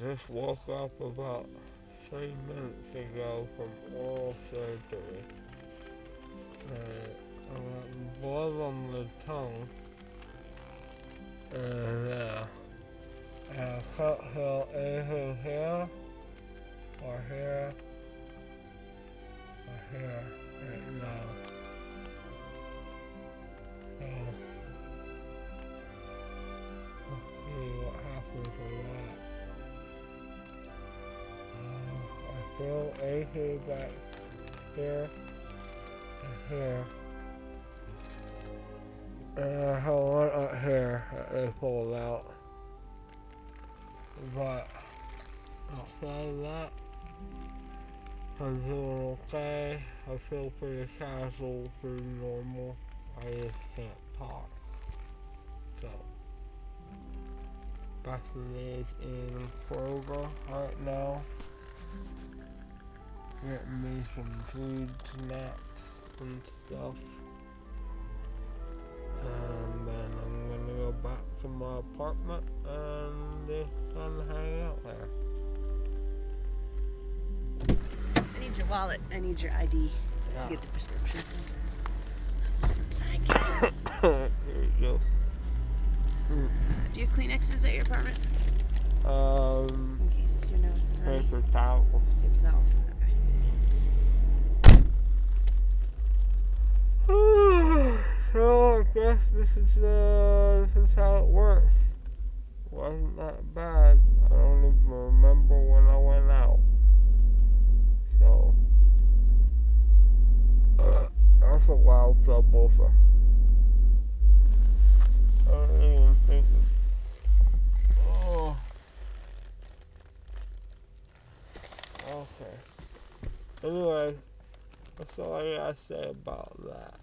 just woke up about 3 minutes ago from oral surgery. I got blood on the tongue. And I cut her either here or here or here right now. So, let's see what happens with that. I feel achy back here and here. And I have one up here that they pulled out. But outside of that, I'm doing okay. I feel pretty casual, pretty normal. I just can't talk. So, Bethany is in Kroger right now, getting me some food, snacks, and stuff. And then I'm gonna go back to my apartment and just kinda hang out there. I need your wallet. I need your ID to get the prescription. Thank you. Here you go. Do you have Kleenexes at your apartment? In case your nose is running. Paper towels. Paper towels. Okay. So I guess this is how it works. Wasn't that bad. I don't even remember when I went out. So that's a wild subwoofer. I don't even think oh. Okay. Anyway, that's all I gotta say about that.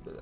Blah.